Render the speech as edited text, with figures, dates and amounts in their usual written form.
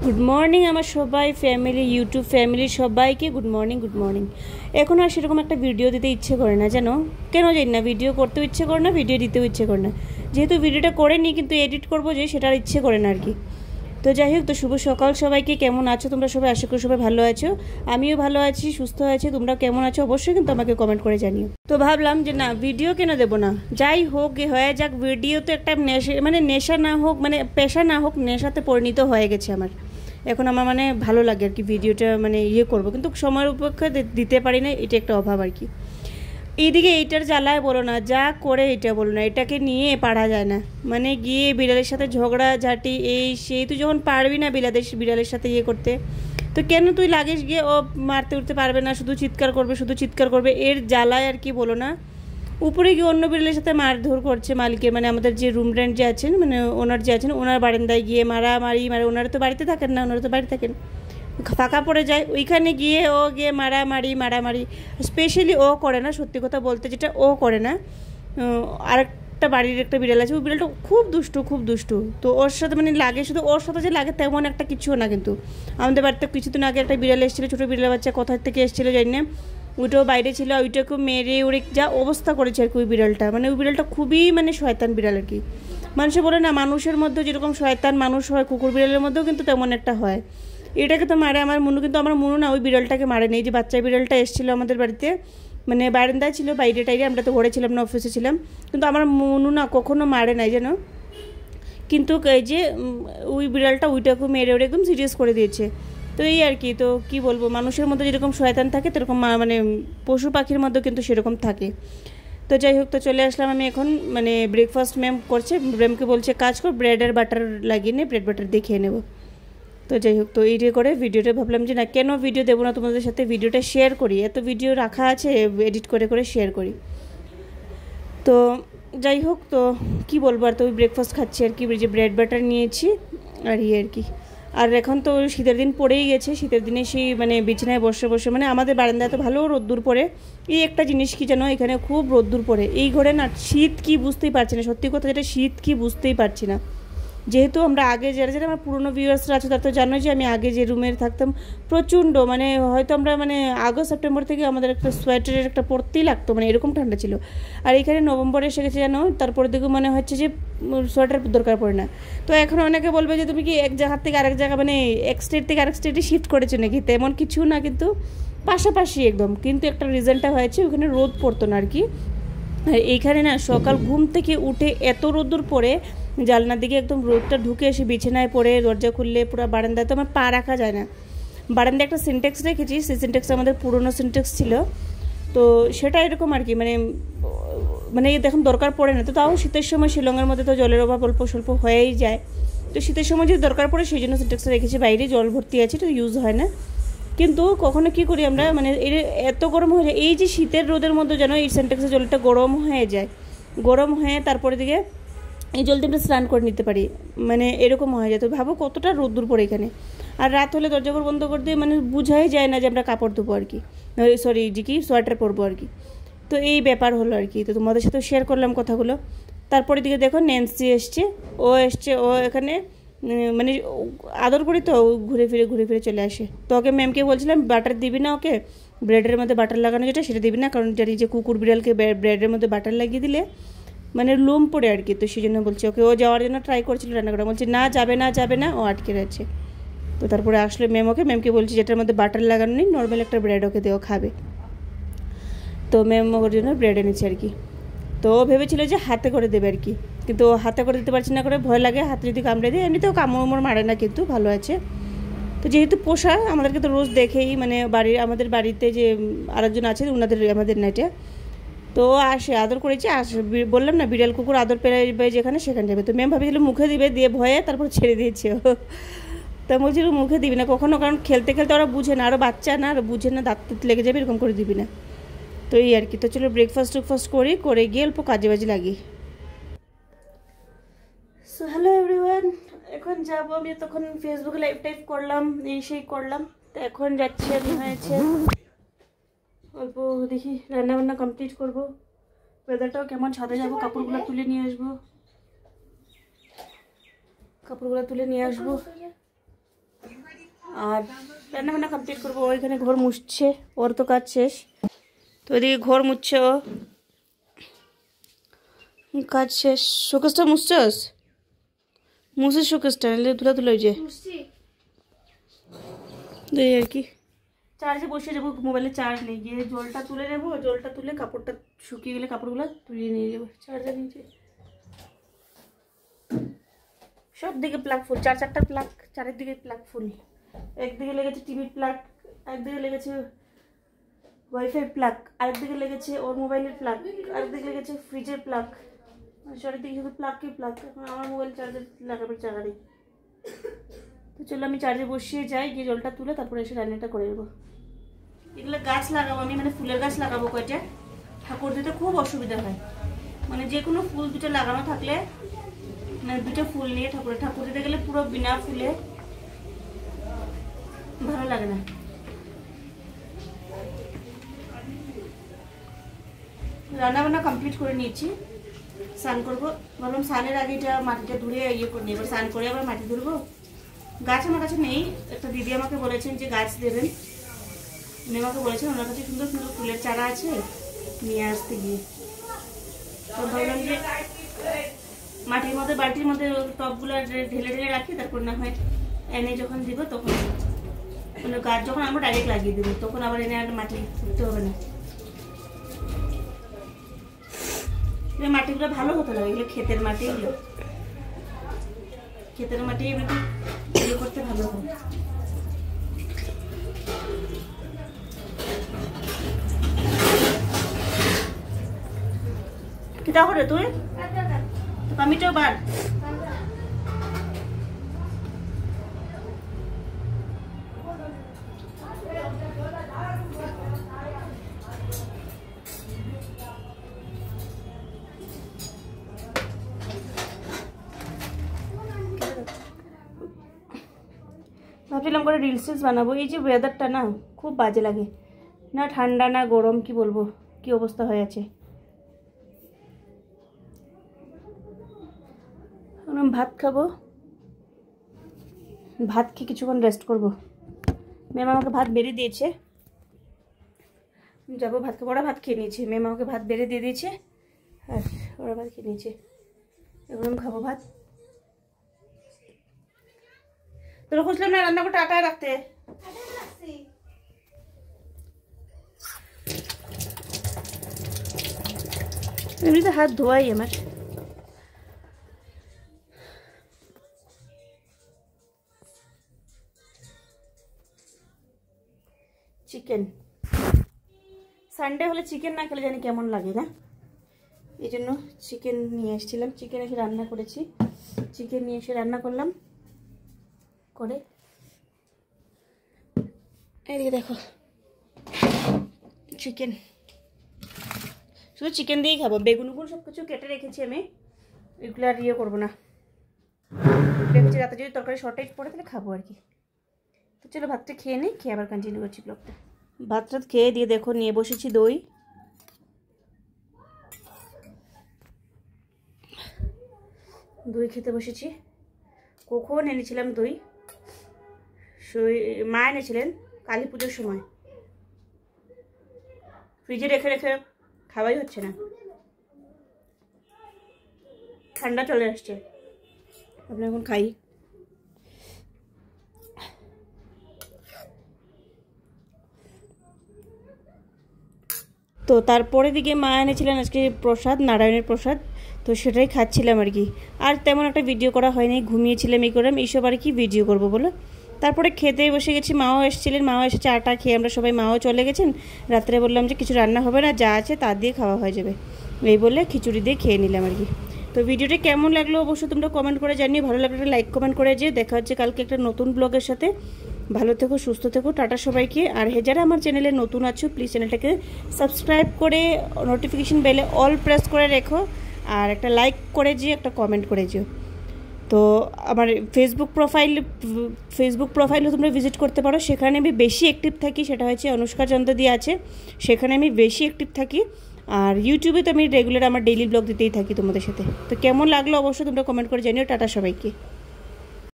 Good morning আমার সবাই family YouTube ফ্যামিলির সবাইকে গুড মর্নিং। এখন আর সেরকম একটা ভিডিও দিতে ইচ্ছে করে না, জানো কেন জানি না। ভিডিও করতেও ইচ্ছে করে না, ভিডিও দিতেও ইচ্ছে করে না। যেহেতু ভিডিওটা করে নিই কিন্তু এডিট করবো যে সেটা আর ইচ্ছে করে না আর কি। তো যাই হোক, তো শুভ সকাল সবাইকে। কেমন আছো তোমরা সবাই? আশা করি সবাই ভালো আছো। আমিও ভালো আছি, সুস্থ আছি। তোমরা কেমন আছো অবশ্যই কিন্তু আমাকে কমেন্ট করে জানিও। তো ভাবলাম যে না, ভিডিও কেন দেবো না, যাই হোক হয়ে যাক। ভিডিও তো একটা নেশা না হোক, মানে পেশা না হোক, নেশাতে পরিণত হয়ে গেছে আমার। এখন আমার মানে ভালো লাগে আর কি ভিডিওটা মানে করবো, কিন্তু সময়ের উপেক্ষা দিতে পারি না, এটা একটা অভাব আর কি। এইদিকে এইটার জ্বালায় বলো না, যা করে এটা বলো না, এটাকে নিয়ে পারা যায় না। মানে গিয়ে বিড়ালের সাথে ঝগড়া ঝাঁটি এই সেই, তুই যখন পারবি না বিড়ালের সাথে করতে, তো কেন তুই লাগিস গিয়ে? ও মারতে উঠতে পারবে না, শুধু চিৎকার করবে, এর জ্বালায় আর কি বলো না। উপরে গিয়ে অন্য বিড়ালের সাথে মারধর করছে মালিকের, মানে আমাদের যে রুম রেন্ট যে আছেন, মানে ওনার যে আছেন, ওনার বারান্দায় গিয়ে মারামারি। ওনারা তো বাড়িতে থাকেন না, ওনারা তো বাড়ি থাকেন, ফাঁকা পড়ে যায়, ওইখানে গিয়ে ও গিয়ে মারামারি। স্পেশালি ও করে না, সত্যি কথা বলতে যেটা ও করে না, আরেকটা বাড়ির একটা বিড়াল আছে, ওই বিড়ালটা খুব দুষ্টু। তো ওর সাথে মানে লাগে, শুধু ওর সাথে যে লাগে তেমন একটা কিছুও না। কিন্তু আমাদের বাড়িতে কিছুদিন আগে একটা বিড়াল এসেছিলো, ছোটো বিড়াল বাচ্চা, কোথার থেকে এসেছিলো জানি না, ওইটাও বাইরে ছিল, ওইটাকে মেরে ওরে যা অবস্থা করেছে আর কি ওই বিড়ালটা। মানে ওই বিড়ালটা খুবই মানে শয়তান বিড়াল আর কি। মানুষে বলে না, মানুষের মধ্যে যেরকম শয়তান মানুষ হয়, কুকুর বিড়ালের মধ্যেও কিন্তু তেমন একটা হয়। এটাকে তো মারে আমার মনু, কিন্তু আমার মনু না ওই বিড়ালটাকে মারে নেই। যে বাচ্চা বিড়ালটা এসেছিলো আমাদের বাড়িতে, মানে বারান্দায় ছিল, বাইরে আমরা তো ঘরে ছিলাম না, অফিসে ছিলাম, কিন্তু আমার মনু না কখনো মারে নাই যেন। কিন্তু এই যে ওই বিড়ালটা ওইটাকে মেরে ওরে একদম সিরিয়াস করে দিয়েছে। তো এই আর কি, তো কি বলবো, মানুষের মধ্যে যেরকম শয়তান থাকে সেরকম মানে পশু পাখির মধ্যে কিন্তু সেরকম থাকে। তো যাই হোক, তো চলে আসলাম আমি এখন, মানে ব্রেকফাস্ট ম্যাম করছে, ম্যামকে বলছে কাজ কর, ব্রেড আর বাটার লাগিয়ে নে, ব্রেড বাটার দেখিয়ে নেবো। তো যাই হোক, তো এইটা করে ভিডিওটা ভাবলাম যে না, কেন ভিডিও দেবো না, তোমাদের সাথে ভিডিওটা শেয়ার করি। এত ভিডিও রাখা আছে, এডিট করে শেয়ার করি। তো যাই হোক, তো কি বলবো, আর তো ওই ব্রেকফাস্ট খাচ্ছি আর কি, যে ব্রেড বাটার নিয়েছি আর আর কি। আর এখন তো শীতের দিন পড়েই গেছে, শীতের দিনে সেই মানে বিছানায় বসে মানে আমাদের বারান্দায় তো ভালো রোদ্দুর পড়ে। এই একটা জিনিস কি জানো, এখানে খুব রোদ্দুর পড়ে। এই ঘরে না শীত কি বুঝতেই পারছি না, সত্যি কথা যেটা, শীত কি বুঝতেই পারছি না। যেহেতু আমরা আগে যারা আমার পুরোনো ভিউয়ার্সরা আছে তারা তো জানো যে আমি আগে যে রুমে থাকতাম প্রচণ্ড, মানে হয়তো আমরা মানে আগস্ট সেপ্টেম্বর থেকে আমাদের একটা সোয়েটারের একটা পরতেই লাগতো, মানে এরকম ঠান্ডা ছিল। আর এখানে নভেম্বরে এসে গেছে জানো, তারপরে দেখে মনে হচ্ছে যে সোয়েটার দরকার পড়ে না। তো এখন অনেকে বলবে যে তুমি কি এক জায়গা থেকে আরেক জায়গা, মানে এক স্টেট থেকে আরেক স্টেটে শিফট করেছো নাকি? তেমন কিছু না, কিন্তু পাশাপাশি একদম। কিন্তু একটা রিজনটা হয়েছে, ওখানে রোদ পড়তো না আর কি। আর এইখানে না সকাল ঘুম থেকে উঠে এত রোদ্দুর পড়ে, জানলার দিকে একদম রোদটা ঢুকে এসে বিছানায় পড়ে, দরজা খুললে পুরো বারান্দায় তো আমার পা রাখা যায় না। বারান্দায় একটা সিনটেক্স রেখেছি, সেই সিনটেক্সটা আমাদের পুরনো সিনটেক্স ছিল, তো সেটা এরকম আর কি, মানে দেখুন দরকার পড়ে না। তো তাও শীতের সময় শিলংয়ের মধ্যে তো জলের অভাব অল্প স্বল্প হয়েই যায়। তো শীতের সময় যদি দরকার পড়ে সেই জন্য সিনটেক্সটা রেখেছি, বাইরে জল ভর্তি আছে, তো ইউজ হয় না। কিন্তু কখনো কি করি আমরা, মানে এত গরম হয়ে যায়, এই যে শীতের রোদের মধ্যে যেন এই সিনটেক্সের জলটা গরম হয়ে যায়, গরম হয়ে তারপরে দিকে এই জল দিয়ে আমরা স্নান করে নিতে পারি, মানে এরকম হয়ে যায়। তো ভাবো কতটা রোদ্দুর পড়ে এখানে। আর রাত হলে দরজা বন্ধ করে দিয়ে মানে বোঝাই যায় না যে আমরা কাপড় ধোবো আর কি, সরি যে কি সোয়েটার পরবো আর কি। তো এই ব্যাপার হলো আর কি। তো তোমাদের সাথেও শেয়ার করলাম কথাগুলো। তারপরে দিকে দেখো ন্যান্সি এসছে, ও এখানে মানে আদর করি তো, ঘুরে ফিরে চলে আসে। তো ওকে ম্যামকে বলছিলাম বাটার দিবি না ওকে, ব্রেডের মধ্যে বাটার লাগানো যেটা সেটা দিবি না, কারণ জানি যে কুকুর বিড়ালকে ব্রেডের মধ্যে বাটার লাগিয়ে দিলে মানে লোম পড়ে আর কি। তো সেই জন্য বলছি ওকে, ও যাওয়ার জন্য ট্রাই করছিল রান্না করা, বলছে না যাবে না, ও আটকে রয়েছে। তো তারপরে আসলে ম্যামকে বলছি যেটার মধ্যে বাটার লাগানো নেই, নর্মাল একটা ব্রেড ওকে দেওয়া খাবে। তো ম্যাম ওর জন্য ব্রেড এনেছে আর কি। তো ও ভেবেছিল যে হাতে করে দেবে আর কি, কিন্তু হাতে করে দিতে পারছি না, করে ভয় লাগে হাতে যদি কামড়ে দেয়। এমনিতেও কামড় মারে না, কিন্তু ভালো আছে। তো যেহেতু পোষা, আমাদেরকে তো রোজ দেখেই, মানে আমাদের বাড়িতে যে আরেকজন আছে আমাদের নাইটে, তো আসে আদর করেছে, বললাম না বিড়াল কুকুর আদর পেয়ে যেখানে সেখানে যাবে। তো ম্যাম ভাবিছিল মুখে দিবে, দিয়ে ভয়ে তারপর ছেড়ে দিয়েছে। তা বলছিল মুখে দিবি না কখনো, কারণ খেলতে ওরা বুঝে না, আরও বাচ্চা না, আর বুঝে না, দাঁত লেগে যাবে, এরকম করে দিবি না। তো এই আর কি। তো চলো ব্রেকফাস্ট করে গিয়ে অল্প কাজে লাগি। সো হ্যালো এভরিওয়ান, এখন যাবো আমি, তখন ফেসবুকে লাইভ টাইপ করলাম, সেই করলাম। তো এখন যাচ্ছি আমি, হয়েছে অল্প দেখি রান্নাবান্না কমপ্লিট করবো। ওয়েদারটাও কেমন, ছাদে যাবো, কাপড়গুলো তুলে নিয়ে আসবো। আর রান্না বান্না কমপ্লিট করবো। ওইখানে ঘর মুছছে, ওর তো কাজ শেষ। তো ওইদিকে ঘর মুছছে, ও কাজ শেষ। শোকেসটা মুছছস? মুছে শোকেসটা, নাহলে ধুলা ধুলা হয়ে যায় আর কি। চার্জে বসে যাবো, মোবাইলে চার্জ নেই। গিয়ে জলটা তুলে নেবো, জলটা তুলে কাপড়টা শুকিয়ে গেলে কাপড়গুলো তুলিয়ে নিয়ে যাবো চার্জার নিচে। সব দিকে প্লাগ ফুল, 4-4টা প্লাগ, চারিদিকে প্লাগ ফুল। একদিকে লেগেছে টিভির প্লাগ, একদিকে লেগেছে ওয়াইফাই প্লাগ, আরেকদিকে লেগেছে ওর মোবাইলের প্লাগ, আরেকদিকে লেগেছে ফ্রিজের প্লাগ। চারিদিকে শুধু প্লাগই প্লাগ। এখন আমার মোবাইল চার্জার লাগাবে জায়গা নেই। তো চলো আমি চার্জে বসিয়ে যাই, গিয়ে জলটা তুলে তারপরে এসে রান্নাটা করে দেবো। এগুলো গাছ লাগাবো আমি, মানে ফুলের গাছ লাগাবো কয়টা। ঠাকুর দিতে খুব অসুবিধা হয়, মানে যে কোনো ফুল দুটো লাগানো থাকলে, মানে দুটো ফুল নিয়ে ঠাকুর দিতে গেলে পুরো বিনা ফুলে ভালো লাগে না। রান্না বান্না কমপ্লিট করে নিয়েছি, স্নান করবো। ভাবলাম স্নানের আগে এটা মাটিটা ধুয়ে ইয়ে করে নিই, এবার স্নান করে আবার মাটি ধরবো। গাছ আমার কাছে নেই, একটা দিদি আমাকে বলেছেন যে গাছ দেবেন, উনি আমাকে বলেছেন ওনার কাছে সুন্দর সুন্দর ফুলের চারা আছে, নিয়ে আসতে গিয়ে। তো ভাবলাম যে মাটির মধ্যে, বালতির মধ্যে টবগুলো ঢেলে ঢেলে রাখি, তারপর না হয় এনে যখন দিব তখন, মানে গাছ যখন আমরা ডাইরেক্ট লাগিয়ে দেবো, তখন আবার এনে আর মাটি খুঁজতে হবে না। মাটিগুলো ভালো হতে লাগে, এগুলো ক্ষেতের মাটি, এগুলো ক্ষেতের মাটি এমনি ইয়ে করতে ভালো হয়। কিতা করে তুই টমেটো বার? ভাবছিলাম করে রিলস বানাবো। এই যে ওয়েদারটা না খুব বাজে লাগে, না ঠান্ডা না গরম, কি বলবো কি অবস্থা হয়ে আছে। ভাত খাবো, ভাত খেয়ে কিছুক্ষণ রেস্ট করবো। ম্যাম আমাকে ভাত বেড়ে দিয়েছে, যাবো ভাত খাবো। ওরা ভাত খেয়ে নিয়েছে, ম্যাম আমাকে ভাত বেড়ে দিয়ে দিয়েছে, আর ওরা ভাত খেয়ে নিয়েছে। এখন আমি খাবো ভাত। তোরা খুঁজলাম না রান্না করতে, আটায় রাখতে। এমনিতে হাত ধোয়াই আমার। চিকেন, সানডে হলে চিকেন না খেলে জানি কেমন লাগে না, এই জন্য চিকেন নিয়ে এসেছিলাম। চিকেন এসে রান্না করেছি, চিকেন নিয়ে এসে রান্না করলাম করে। এই দেখো চিকেন, শুধু চিকেন দিয়েই খাবো। বেগুনগুলো সব কিছু কেটে রেখেছি আমি, এগুলো আর ইয়ে করবো না। ভেবেছি রাতে যদি তরকারি শর্টেজ পড়ে তাহলে খাবো আর কি। তো চলো ভাতটা খেয়ে নিই, খেয়ে আবার কন্টিনিউ করছি ব্লগটা। ভাতটা খেয়ে দিয়ে দেখো নিয়ে বসেছি দই। দই খেতে বসেছি। কখন এনেছিলাম দই, মা এনেছিলেন কালী পুজোর সময়, ফ্রিজে রেখে রেখে খাওয়াই হচ্ছে না, ঠান্ডা চলে আসছে। আপনি এখন খাই। তো তারপরে দিকে মা এনেছিলেন আজকে প্রসাদ, নারায়ণের প্রসাদ, তো সেটাই খাচ্ছিলাম আর কি। আর তেমন একটা ভিডিও করা হয়নি, ঘুমিয়েছিলাম এই করে এইসব আর কি ভিডিও করবো বলে। তারপরে খেতে বসে গেছি, মাও এসেছিলেন, মাও এসে চাটা খেয়ে আমরা সবাই, মাও চলে গেছেন। রাত্রে বললাম যে কিছু রান্না হবে না, যা আছে তা দিয়ে খাওয়া হয়ে যাবে, এই বলে খিচুড়ি দিয়ে খেয়ে নিলাম আর কি। তো ভিডিওটা কেমন লাগলো অবশ্যই তোমরা কমেন্ট করে জানিয়ে, ভালো লাগলে লাইক কমেন্ট করে যে। দেখা হচ্ছে কালকে একটা নতুন ব্লগের সাথে। ভালো থেকো, সুস্থ থেকো, টাটা সবাইকে। আর যারা আমার চ্যানেলে নতুন আছো প্লিজ চ্যানেলটাকে সাবস্ক্রাইব করে নোটিফিকেশন বেলে অল প্রেস করে রেখো, আর একটা লাইক করে যেও, একটা কমেন্ট করে যেও। তো আমার ফেসবুক প্রোফাইলও তোমরা ভিজিট করতে পারো, সেখানে আমি বেশি অ্যাক্টিভ থাকি, সেটা হচ্ছে অনুষ্কা চন্দ্র দিয়ে আছে, সেখানে আমি বেশি অ্যাক্টিভ থাকি। আর ইউটিউবে তো আমি রেগুলার আমার ডেইলি ব্লগ দিতেই থাকি তোমাদের সাথে। তো কেমন লাগলো অবশ্যই তোমরা কমেন্ট করে জানিও। টাটা সবাইকে।